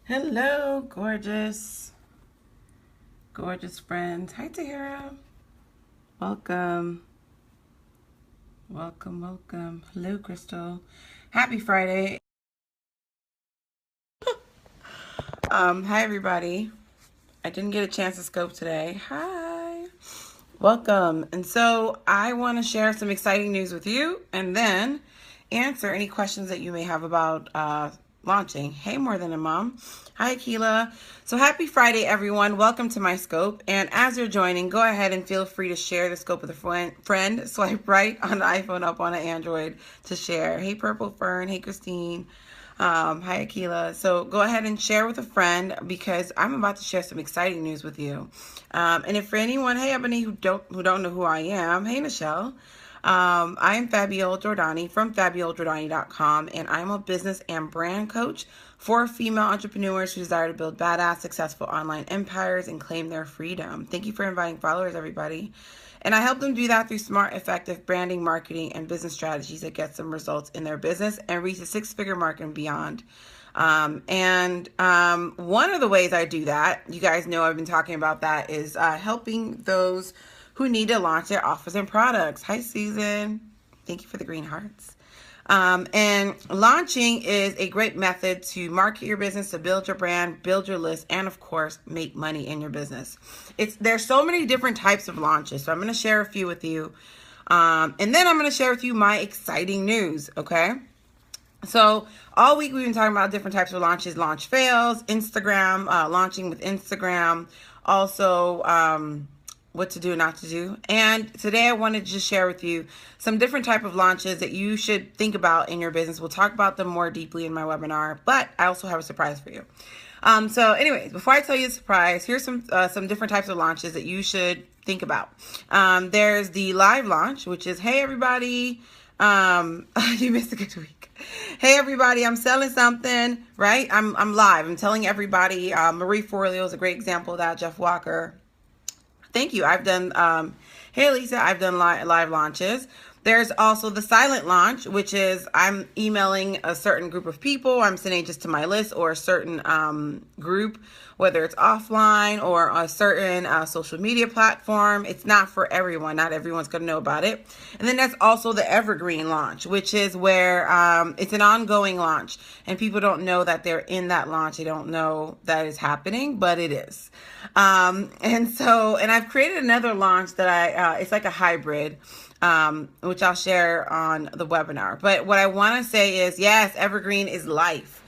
Hello, gorgeous, gorgeous friends. Hi, Tahira. Welcome. Welcome, welcome. Hello, Crystal. Happy Friday. Hi, everybody. I didn't get a chance to scope today. Hi. Welcome. And so I want to share some exciting news with you and then answer any questions that you may have about launching. Hey, More Than a Mom. Hi, Akila. So happy Friday, everyone. Welcome to my scope. And as you're joining, go ahead and feel free to share the scope with a friend. Swipe right on the iPhone, up on an Android to share. Hey, Purple Fern. Hey, Christine. Hi, Akila. So go ahead and share with a friend because I'm about to share some exciting news with you. And if for anyone, hey, Ebony, who don't know who I am, hey, Michelle. I am FabyGiordani from FabyGiordani.com, and I'm a business and brand coach for female entrepreneurs who desire to build badass, successful online empires and claim their freedom. Thank you for inviting followers, everybody. And I help them do that through smart, effective branding, marketing, and business strategies that get them results in their business and reach a six-figure mark and beyond. One of the ways I do that, you guys know I've been talking about that, is helping those who need to launch their offers and products. Hi, Susan. Thank you for the green hearts. And launching is a great method to market your business, to build your brand, build your list, and of course, make money in your business. There's so many different types of launches. So I'm going to share a few with you. And then I'm going to share with you my exciting news. Okay. So all week we've been talking about different types of launches, launch fails, Instagram, launching with Instagram, also, what to do and not to do. And today I wanted to just share with you some different type of launches that you should think about in your business. We'll talk about them more deeply in my webinar, but I also have a surprise for you. So anyways, before I tell you the surprise, here's some different types of launches that you should think about. There's the live launch, which is, hey, everybody, you missed a good week. Hey, everybody, I'm selling something, right? I'm live. I'm telling everybody. Marie Forleo is a great example of that. Jeff Walker. Thank you. I've done, hey, Lisa, I've done live launches. There's also the silent launch, which is I'm emailing a certain group of people. I'm sending just to my list or a certain group, whether it's offline or a certain social media platform. It's not for everyone. Not everyone's going to know about it. And then that's also the evergreen launch, which is where it's an ongoing launch and people don't know that they're in that launch. They don't know that it's happening, but it is. And I've created another launch that it's like a hybrid, which I'll share on the webinar. But what I want to say is, yes, evergreen is life,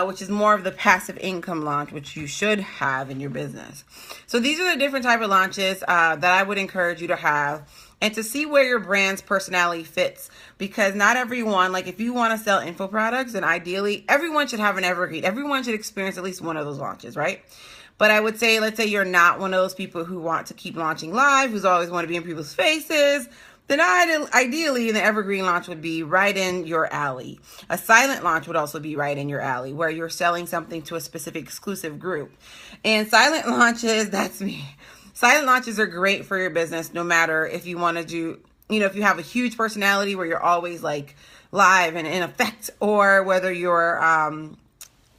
which is more of the passive income launch, which you should have in your business. So these are the different type of launches that I would encourage you to have and to see where your brand's personality fits, because not everyone, like if you want to sell info products, then ideally everyone should have an evergreen. Everyone should experience at least one of those launches, right? But I would say, let's say you're not one of those people who want to keep launching live, who's always want to be in people's faces, then ideally the evergreen launch would be right in your alley. A silent launch would also be right in your alley, where you're selling something to a specific exclusive group. And silent launches, that's me. Silent launches are great for your business, no matter if you want to do, if you have a huge personality where you're always like live and in effect, or whether you're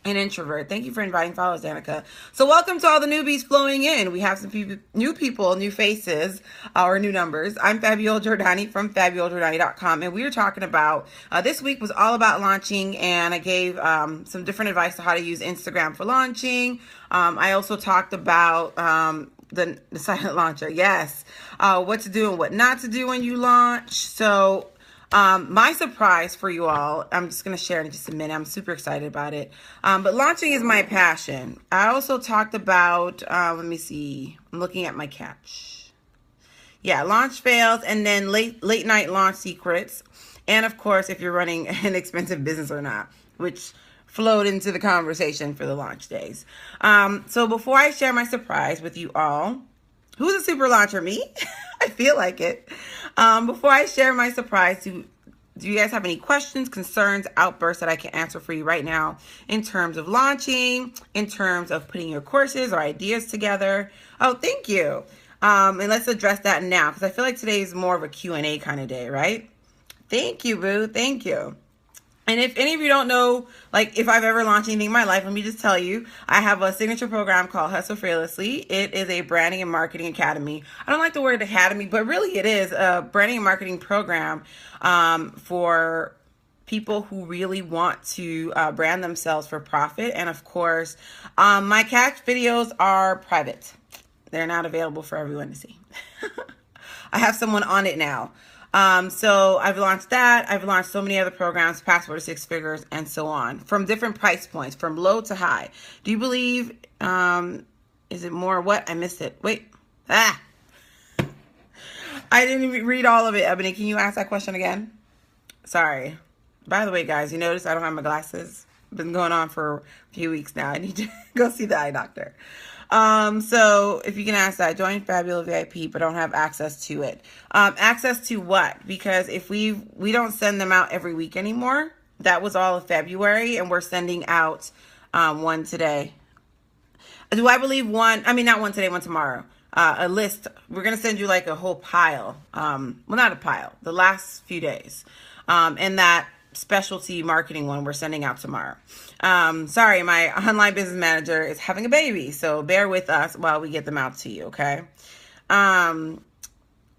an introvert. Thank you for inviting followers, Danica. So welcome to all the newbies flowing in. We have some new people, new faces, or new numbers. I'm FabyGiordani from FabyGiordani.com, and we were talking about, this week was all about launching, and I gave some different advice on how to use Instagram for launching. I also talked about the silent launcher. Yes. What to do and what not to do when you launch. So my surprise for you all, I'm just going to share in just a minute. I'm super excited about it. But launching is my passion. I also talked about, let me see, I'm looking at my catch. Yeah, launch fails, and then late night launch secrets. And of course, if you're running an expensive business or not, which flowed into the conversation for the launch days. So before I share my surprise with you all, who's a super launcher? Me? I feel like it. Before I share my surprise, do you guys have any questions, concerns, outbursts that I can answer for you right now in terms of launching, in terms of putting your courses or ideas together? Oh, thank you. And let's address that now, because I feel like today is more of a Q&A kind of day, right? Thank you, Boo. Thank you. And if any of you don't know, like if I've ever launched anything in my life, let me just tell you, I have a signature program called Hustle Fearlessly. It is a branding and marketing academy. I don't like the word academy, but really it is a branding and marketing program for people who really want to brand themselves for profit. And of course, my catch videos are private. They're not available for everyone to see. I have someone on it now. So I've launched that. I've launched so many other programs, Passport to Six Figures, and so on, from different price points, from low to high. Do you believe, is it more what? I missed it. Wait. I didn't even read all of it. Ebony, can you ask that question again? Sorry. By the way, guys, you notice I don't have my glasses. Been going on for a few weeks now. I need to go see the eye doctor. So if you can ask that, join Fabulous VIP, but don't have access to it. Access to what? Because if we don't send them out every week anymore. That was all of February, and we're sending out one today. Do I believe one? I mean, not one today, one tomorrow. A list. We're gonna send you like a whole pile. Well, not a pile. The last few days, and that specialty marketing one we're sending out tomorrow. Sorry, my online business manager is having a baby, so bear with us while we get them out to you, okay?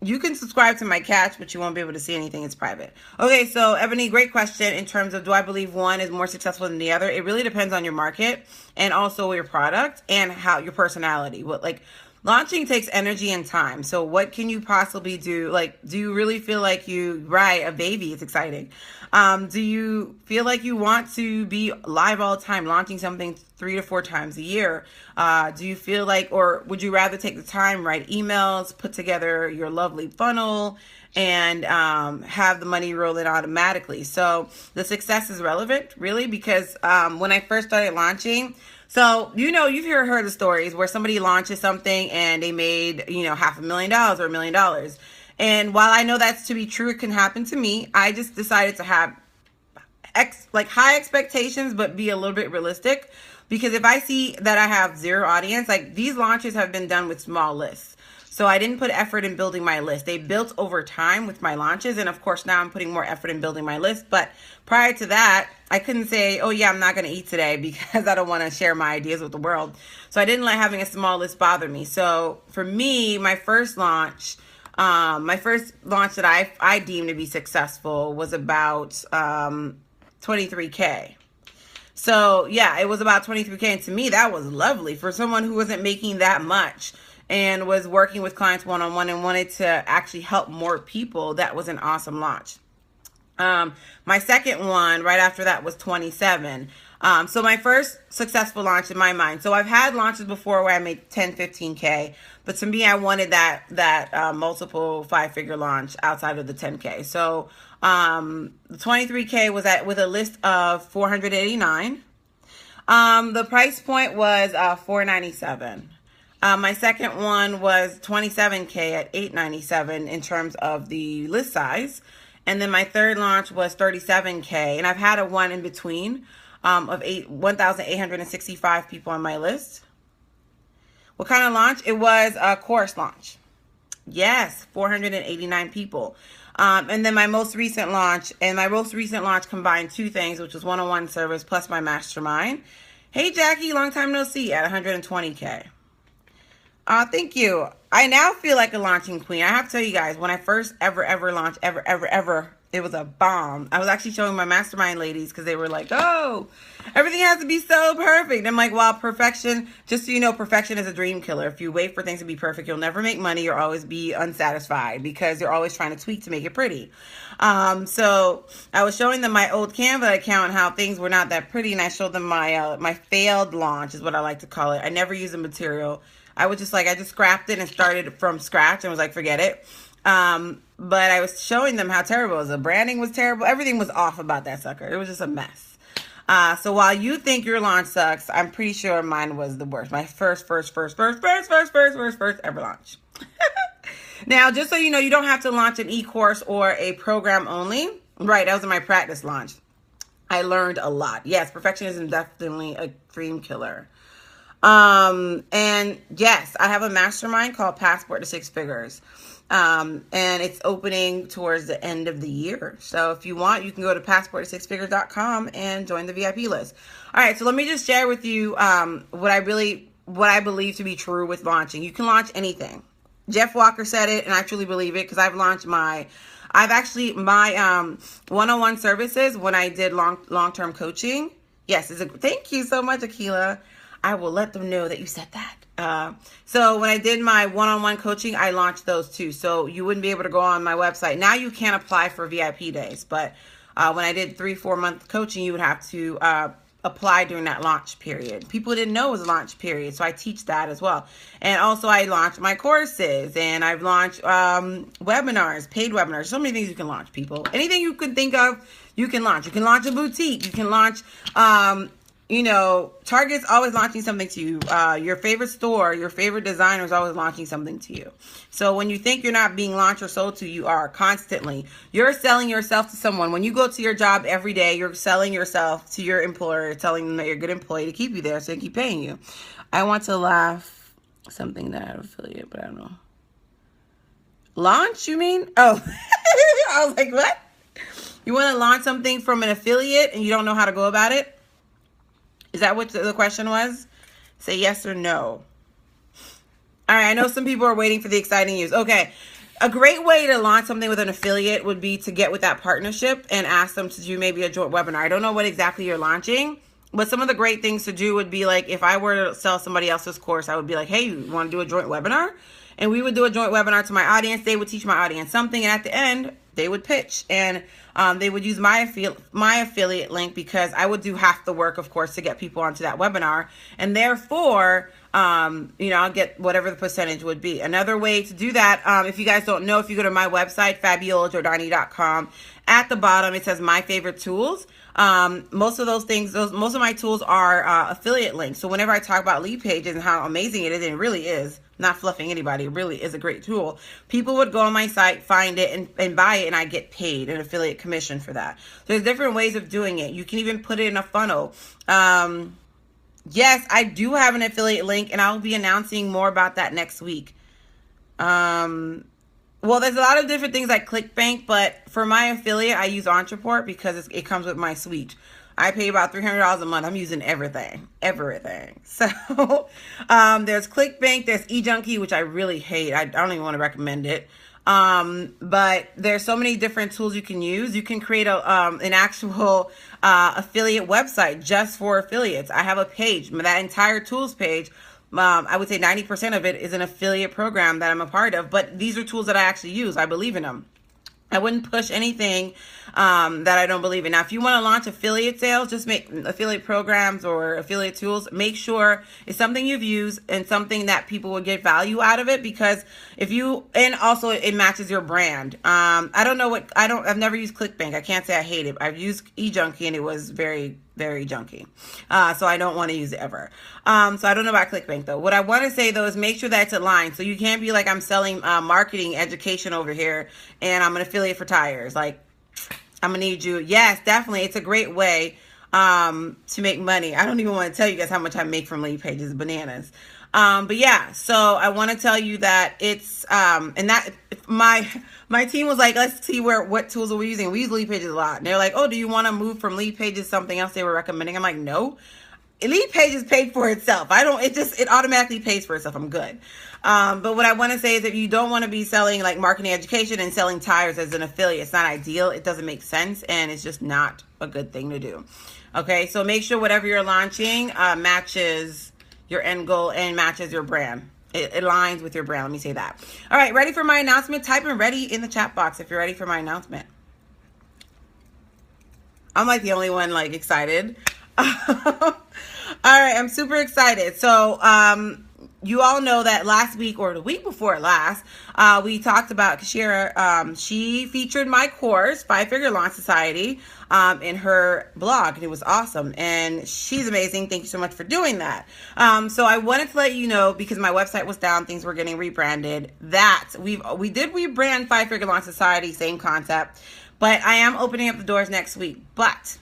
You can subscribe to my catch, but you won't be able to see anything. It's private. Okay, so Ebony, great question in terms of do I believe one is more successful than the other? It really depends on your market and also your product and how your personality. Launching takes energy and time. So what can you possibly do? Like, do you really feel like right, a baby is exciting. Do you feel like you want to be live all the time, launching something 3 to 4 times a year? Do you feel like, or would you rather take the time, write emails, put together your lovely funnel, and have the money roll in automatically? So the success is relevant, really, because when I first started launching, so, you've heard the stories where somebody launches something and they made, $500,000 or $1 million. And while I know that's to be true, it can happen to me. I just decided to have high expectations, but be a little bit realistic. Because if I see that I have zero audience, like these launches have been done with small lists. So I didn't put effort in building my list. They built over time with my launches. And of course, now I'm putting more effort in building my list. But prior to that, I couldn't say, oh yeah, I'm not going to eat today because I don't want to share my ideas with the world. So I didn't let having a small list bother me. So for me, my first launch that I deemed to be successful was about 23K. So yeah, it was about 23K. And to me, that was lovely for someone who wasn't making that much and was working with clients one-on-one and wanted to actually help more people. That was an awesome launch. My second one right after that was 27. So my first successful launch in my mind. So I've had launches before where I made 10, 15K, but to me, I wanted that multiple 5-figure launch outside of the 10K. So, the 23K was with a list of 489. The price point was, $497. My second one was 27K at $897 in terms of the list size. And then my third launch was 37K. And I've had a one in between of 1,865 people on my list. What kind of launch? It was a course launch. Yes, 489 people. And then my most recent launch, combined two things, which was one-on-one service plus my mastermind. Hey, Jackie, long time no see, at 120K. Thank you. I now feel like a launching queen. I have to tell you guys, when I first ever launched, it was a bomb. I was actually showing my mastermind ladies because they were like, oh, everything has to be so perfect. I'm like, well, perfection, just so you know, perfection is a dream killer. If you wait for things to be perfect, you'll never make money. You'll always be unsatisfied because you're always trying to tweak to make it pretty. So I was showing them my old Canva account, how things were not that pretty. And I showed them my failed launch is what I like to call it. I never used the material. I just scrapped it and started from scratch and was like, forget it. But I was showing them how terrible it was. The branding was terrible. Everything was off about that sucker. It was just a mess. So while you think your launch sucks, I'm pretty sure mine was the worst. My first ever launch. Now, just so you know, you don't have to launch an e-course or a program only. Right, that was my practice launch. I learned a lot. Yes, perfectionism is definitely a dream killer. And yes, I have a mastermind called Passport to Six Figures. And it's opening towards the end of the year. So if you want, you can go to passport6figures.com and join the VIP list. All right, so let me just share with you what I believe to be true with launching. You can launch anything. Jeff Walker said it, and I truly believe it, because I've launched my one-on-one services when I did long-term coaching. Yes, thank you so much, Akila. I will let them know that you said that. So when I did my one-on-one coaching, I launched those too. So you wouldn't be able to go on my website. Now you can apply for VIP days, but when I did 3-4 month coaching, you would have to apply during that launch period. People didn't know it was a launch period, so I teach that as well. And also I launched my courses, and I've launched webinars, paid webinars. So many things you can launch, people. Anything you can think of, you can launch. You can launch a boutique. You can launch Target's always launching something to you. Your favorite store, your favorite designer is always launching something to you. So when you think you're not being launched or sold to, you are constantly. You're selling yourself to someone. When you go to your job every day, you're selling yourself to your employer, telling them that you're a good employee to keep you there so they keep paying you. I want to laugh something that I have affiliate, but I don't know. Launch, you mean? Oh, I was like, what? You want to launch something from an affiliate and you don't know how to go about it? Is that what the question was? Say yes or no. All right, I know some people are waiting for the exciting news. Okay, a great way to launch something with an affiliate would be to get with that partnership and ask them to do maybe a joint webinar. I don't know what exactly you're launching, but some of the great things to do would be like, if I were to sell somebody else's course, I would be like, hey, you want to do a joint webinar? And we would do a joint webinar to my audience. They would teach my audience something, and at the end, they would pitch. And they would use my affiliate link, because I would do half the work, of course, to get people onto that webinar. And therefore, I'll get whatever the percentage would be. Another way to do that, if you guys don't know, if you go to my website, FabyGiordani.com, at the bottom, it says My Favorite Tools. Most of my tools are affiliate links. So whenever I talk about lead pages and how amazing it is, and it really is, not fluffing anybody, it really is a great tool. People would go on my site, find it, and buy it, and I get paid an affiliate commission for that. So there's different ways of doing it. You can even put it in a funnel. Yes, I do have an affiliate link, and I'll be announcing more about that next week. Well, there's a lot of different things like ClickBank, but for my affiliate, I use Entreport because it comes with my suite. I pay about $300 a month. I'm using everything. So there's ClickBank, there's eJunkie, which I really hate. I don't even want to recommend it. But there's so many different tools you can use. You can create an actual affiliate website just for affiliates. I have a page, that entire tools page. I would say 90% of it is an affiliate program that I'm a part of, but these are tools that I actually use. I believe in them. I wouldn't push anything that I don't believe in. Now, if you want to launch affiliate sales, just make affiliate programs or affiliate tools. Make sure it's something you've used and something that people will get value out of it, because and also it matches your brand. I've never used ClickBank. I can't say I hate it. I've used eJunkie and it was very, very junky. So I don't want to use it ever. So I don't know about ClickBank though. What I want to say though is make sure that it's aligned. So you can't be like, I'm selling marketing education over here and I'm an affiliate for tires. Like, I'm gonna need you. Yes, definitely. It's a great way to make money. I don't even want to tell you guys how much I make from lead pages, bananas. But yeah, so I want to tell you that it's and that my team was like, let's see what tools are we using. We use lead pages a lot. And they're like, oh, do you want to move from lead pages to something else they were recommending? I'm like, no. Lead pages paid for itself. It automatically pays for itself. I'm good. But what I want to say is, if you don't want to be selling like marketing education and selling tires as an affiliate, it's not ideal. It doesn't make sense. And it's just not a good thing to do. Okay. So make sure whatever you're launching matches your end goal and matches your brand. It aligns with your brand. Let me say that. All right. Ready for my announcement? Type in ready in the chat box if you're ready for my announcement. I'm like the only one like excited. All right, I'm super excited. So, you all know that last week or the week before last, we talked about Kashira. She featured my course, 5-Figure Launch Society, in her blog, and it was awesome. And she's amazing. Thank you so much for doing that. So I wanted to let you know, because my website was down, things were getting rebranded, that we did rebrand 5-Figure Launch Society, same concept, but I am opening up the doors next week. But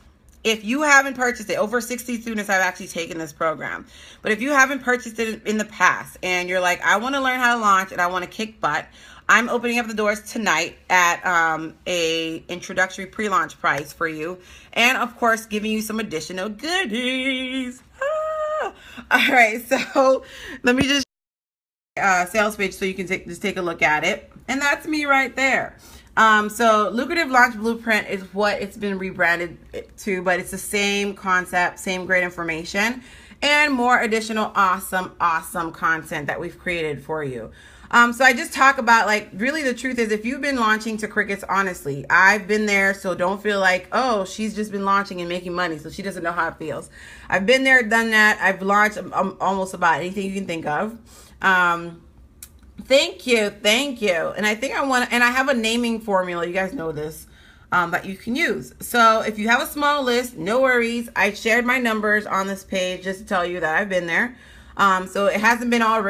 if you haven't purchased it, over 60 students have actually taken this program. But if you haven't purchased it in the past and you're like, I want to learn how to launch and I want to kick butt, I'm opening up the doors tonight at a introductory pre-launch price for you. And of course, giving you some additional goodies. Ah. All right, so let me just sales page so you can just take a look at it. And that's me right there. So Lucrative Launch Blueprint is what it's been rebranded to, but it's the same concept, same great information, and more additional awesome content that we've created for you. So I just talk about, like, really the truth is, if you've been launching to crickets, honestly, I've been there, so don't feel like, oh, she's just been launching and making money, so she doesn't know how it feels. I've been there, done that. I've launched almost about anything you can think of. Thank you. And I think I have a naming formula, you guys know this, that you can use. So if you have a small list, no worries. I shared my numbers on this page just to tell you that I've been there. So it hasn't been all,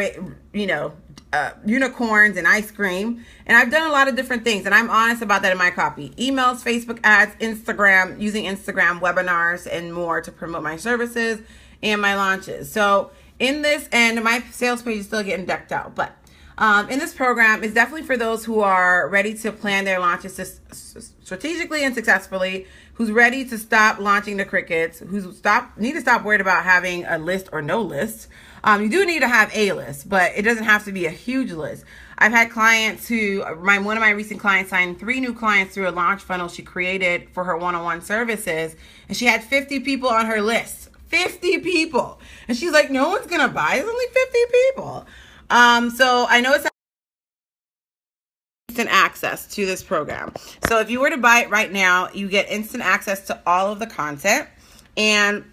unicorns and ice cream. And I've done a lot of different things, and I'm honest about that in my copy. Emails, Facebook ads, Instagram, using Instagram, webinars, and more to promote my services and my launches. So in this, and my sales page is still getting decked out, but in this program is definitely for those who are ready to plan their launches strategically and successfully, who's ready to stop launching the crickets, need to stop worried about having a list or no list. You do need to have a list, but it doesn't have to be a huge list. I've had clients one of my recent clients signed 3 new clients through a launch funnel she created for her one-on-one services, and she had 50 people on her list. 50 people. And she's like, no one's gonna buy. It's only 50 people. So I know it's instant access to this program. So if you were to buy it right now, you get instant access to all of the content. And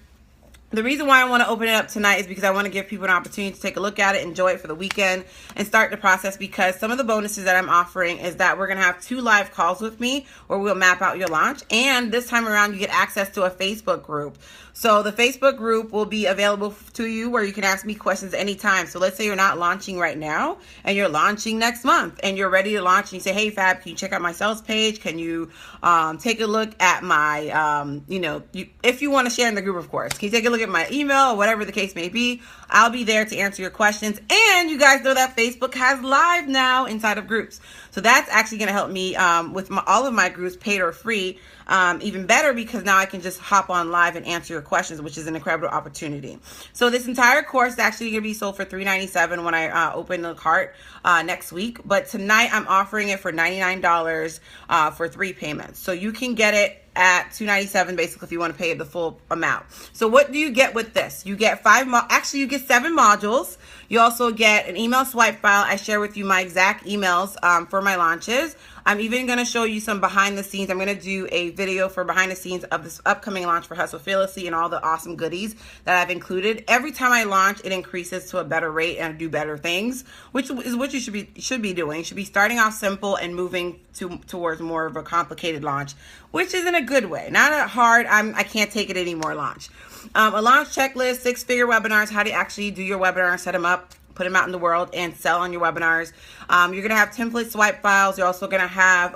the reason why I want to open it up tonight is because I want to give people an opportunity to take a look at it, enjoy it for the weekend, and start the process, because some of the bonuses that I'm offering is that we're going to have 2 live calls with me where we'll map out your launch. And this time around, you get access to a Facebook group. So the Facebook group will be available to you where you can ask me questions anytime. So let's say you're not launching right now and you're launching next month and you're ready to launch, and you say, hey, Fab, can you check out my sales page? Can you take a look at my, if you want to share in the group, of course, can you take a look at my email or whatever the case may be? I'll be there to answer your questions. And you guys know that Facebook has live now inside of groups. So that's actually going to help me with all of my groups, paid or free, even better, because now I can just hop on live and answer your questions, which is an incredible opportunity. So this entire course is actually going to be sold for $397 when I open the cart next week. But tonight I'm offering it for $99 for 3 payments. So you can get it at $297 basically if you want to pay the full amount. So what do you get with this? You get you get 7 modules. You also get an email swipe file. I share with you my exact emails for my launches. I'm even going to show you some behind the scenes. I'm going to do a video for behind the scenes of this upcoming launch for Hustle Fearlessly and all the awesome goodies that I've included. Every time I launch, it increases to a better rate and I do better things, which is what you should be doing. You should be starting off simple and moving towards more of a complicated launch, which is in a good way. Not a hard, I can't take it anymore launch. A launch checklist, 6-figure webinars, how to actually do your webinar, set them up, put them out in the world, and sell on your webinars. You're going to have template swipe files. You're also going to have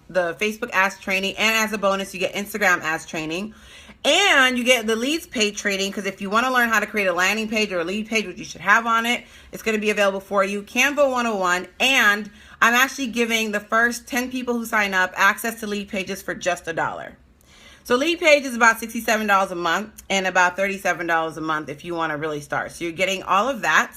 the Facebook ads training. And as a bonus, you get Instagram ads training. And you get the leads page training, because if you want to learn how to create a landing page or a lead page, which you should have on it, it's going to be available for you. Canva 101. And I'm actually giving the first 10 people who sign up access to lead pages for just $1. So lead page is about $67 a month and about $37 a month if you want to really start. So you're getting all of that.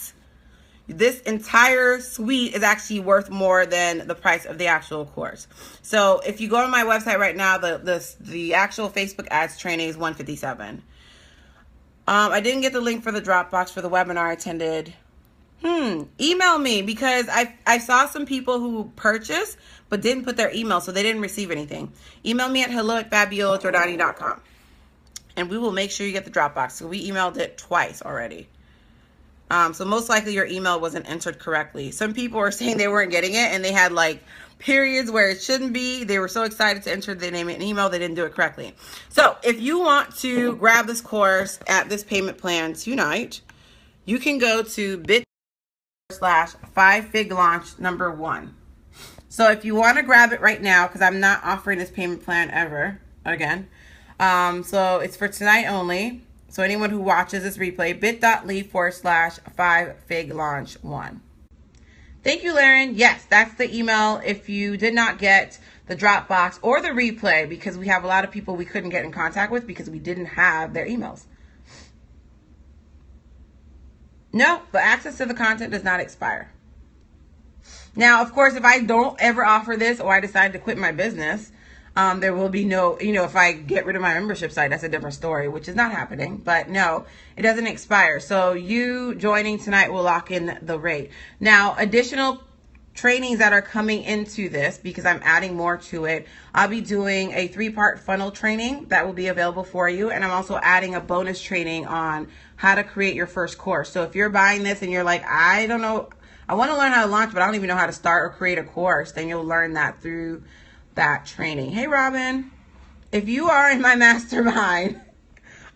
This entire suite is actually worth more than the price of the actual course. So if you go to my website right now, the actual Facebook ads training is $157. I didn't get the link for the Dropbox for the webinar I attended. Email me, because I saw some people who purchased but didn't put their email, so they didn't receive anything. Email me at hello@FabyGiordani.com, and we will make sure you get the Dropbox. So we emailed it twice already. So most likely your email wasn't entered correctly. Some people were saying they weren't getting it, and they had like periods where it shouldn't be. They were so excited to enter their name in an email, they didn't do it correctly. So if you want to grab this course at this payment plan tonight, you can go to bit.com/5figlaunch1. So if you want to grab it right now, because I'm not offering this payment plan ever again, So it's for tonight only. So anyone who watches this replay, bit.ly/5figlaunch1. Thank you, Laren. Yes, that's the email if you did not get the Dropbox or the replay, because we have a lot of people we couldn't get in contact with because we didn't have their emails. No, but access to the content does not expire. Now, of course, if I don't ever offer this or I decide to quit my business, there will be no, if I get rid of my membership site, that's a different story, which is not happening. But no, it doesn't expire. So you joining tonight will lock in the rate. Now, additional trainings that are coming into this, because I'm adding more to it, I'll be doing a 3-part funnel training that will be available for you. And I'm also adding a bonus training on how to create your first course. So if you're buying this and you're like, I don't know, I want to learn how to launch, but I don't even know how to start or create a course, then you'll learn that through that training. Hey, Robin, if you are in my mastermind,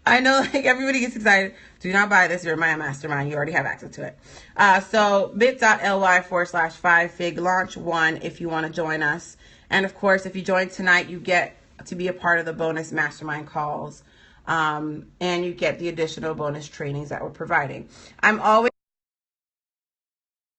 I know like everybody gets excited. Do not buy this. You're in my mastermind. You already have access to it. So bit.ly/5figlaunch1 if you want to join us. And of course, if you join tonight, you get to be a part of the bonus mastermind calls. And you get the additional bonus trainings that we're providing. I'm always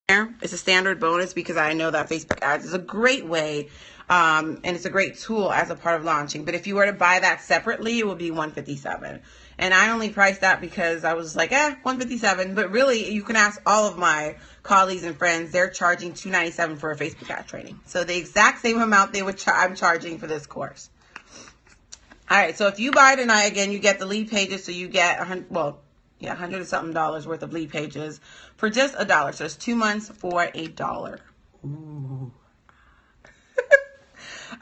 there. It's a standard bonus because I know that Facebook ads is a great way, and it's a great tool as a part of launching. But if you were to buy that separately, it would be $157. And I only priced that because I was like, $157. But really, you can ask all of my colleagues and friends. They're charging $297 for a Facebook ad training. So the exact same amount I'm charging for this course. All right, so if you buy tonight, again, you get the lead pages. So you get $100 and something worth of lead pages for just $1. So it's 2 months for $1. Ooh.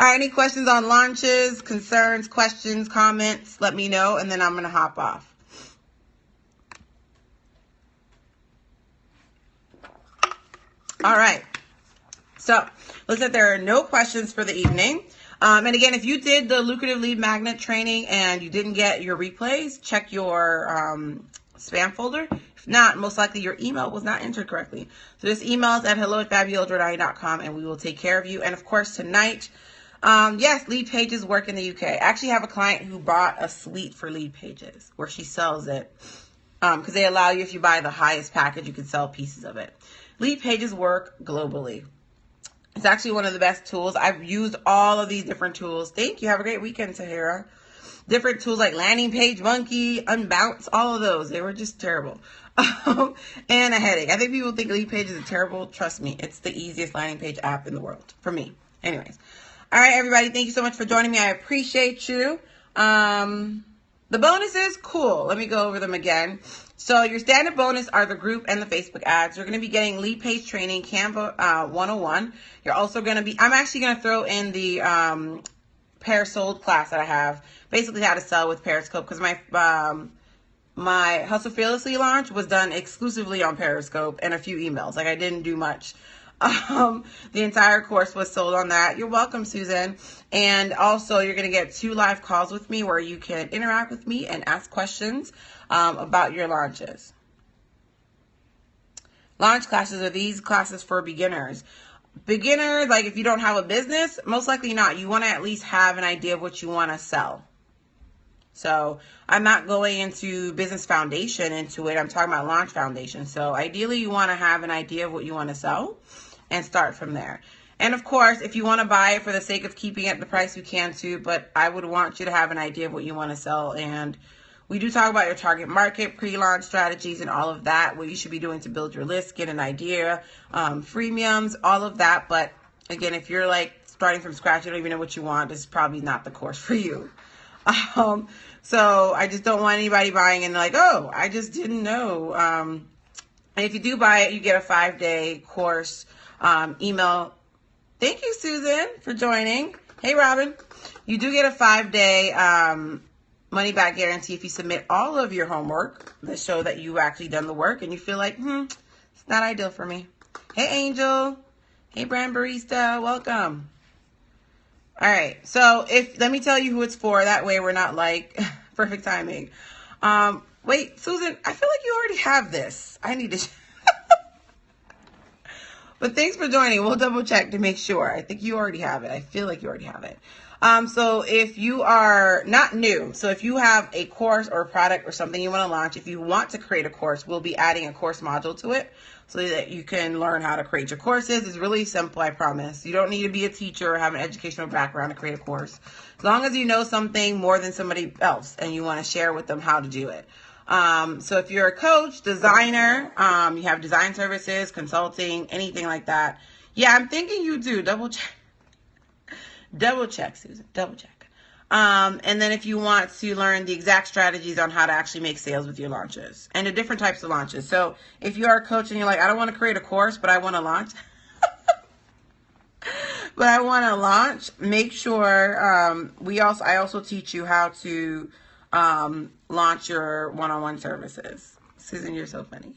All right, any questions on launches, concerns, questions, comments, let me know, and then I'm going to hop off. All right, so looks like there are no questions for the evening. And again, if you did the lucrative lead magnet training and you didn't get your replays, check your spam folder. If not, most likely your email was not entered correctly. So just email us at hello@FabyGiordani.com and we will take care of you. And of course, tonight, yes, lead pages work in the UK. I actually have a client who bought a suite for lead pages where she sells it because they allow you, if you buy the highest package, you can sell pieces of it. Lead pages work globally. It's actually one of the best tools. I've used all of these different tools. Thank you. Have a great weekend, Tahira. Different tools like Landing Page Monkey, Unbounce, all of those. They were just terrible. And a headache. I think people think lead pages are terrible. Trust me, it's the easiest landing page app in the world for me. Anyways. All right, everybody. Thank you so much for joining me. I appreciate you. The bonuses, cool. Let me go over them again. So your standard bonus are the group and the Facebook ads. You're going to be getting lead page training, Canva 101. You're also going to be, I'm actually going to throw in the pair sold class that I have. Basically how to sell with Periscope, because my Hustle Fearlessly launch was done exclusively on Periscope and a few emails. Like I didn't do much. The entire course was sold on that. You're welcome, Susan. And also you're going to get 2 live calls with me where you can interact with me and ask questions about your launches. Launch classes are these classes for beginners. Beginners, like if you don't have a business, most likely not. You want to at least have an idea of what you want to sell. So I'm not going into business foundation into it. I'm talking about launch foundation. So ideally you want to have an idea of what you want to sell and start from there. And of course, if you want to buy it for the sake of keeping it at the price, you can too. But I would want you to have an idea of what you want to sell. And we do talk about your target market, pre-launch strategies, and all of that, what you should be doing to build your list, get an idea, freemiums, all of that. But again, if you're like starting from scratch, you don't even know what you want, this is probably not the course for you. So I just don't want anybody buying and like, oh, I just didn't know. And if you do buy it, you get a 5-day course email. Thank you, Susan, for joining. Hey, Robin. You do get a 5-day money back guarantee if you submit all of your homework that show that you've actually done the work and you feel like, it's not ideal for me. Hey, Angel. Hey, Brand Barista. Welcome. All right. So let me tell you who it's for. That way we're not like perfect timing. Wait, Susan, I feel like you already have this. I need to. But thanks for joining. We'll double check to make sure. I think you already have it. I feel like you already have it. So if you are not new, so if you have a course or a product or something you want to launch, if you want to create a course, we'll be adding a course module to it so that you can learn how to create your courses. It's really simple, I promise. You don't need to be a teacher or have an educational background to create a course. As long as you know something more than somebody else and you want to share with them how to do it. So if you're a coach, designer, you have design services, consulting, anything like that. Yeah, I'm thinking you do. Double check. Double check, Susan. Double check. And then if you want to learn the exact strategies on how to actually make sales with your launches and the different types of launches. So if you are a coach and you're like, I don't want to create a course, but I want to launch. Make sure I also teach you how to launch your one-on-one services. Susan, you're so funny.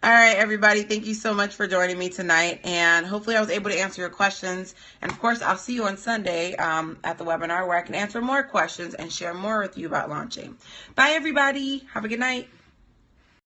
All right, everybody, thank you so much for joining me tonight, and hopefully I was able to answer your questions. And of course, I'll see you on Sunday at the webinar where I can answer more questions and share more with you about launching. Bye, everybody. Have a good night.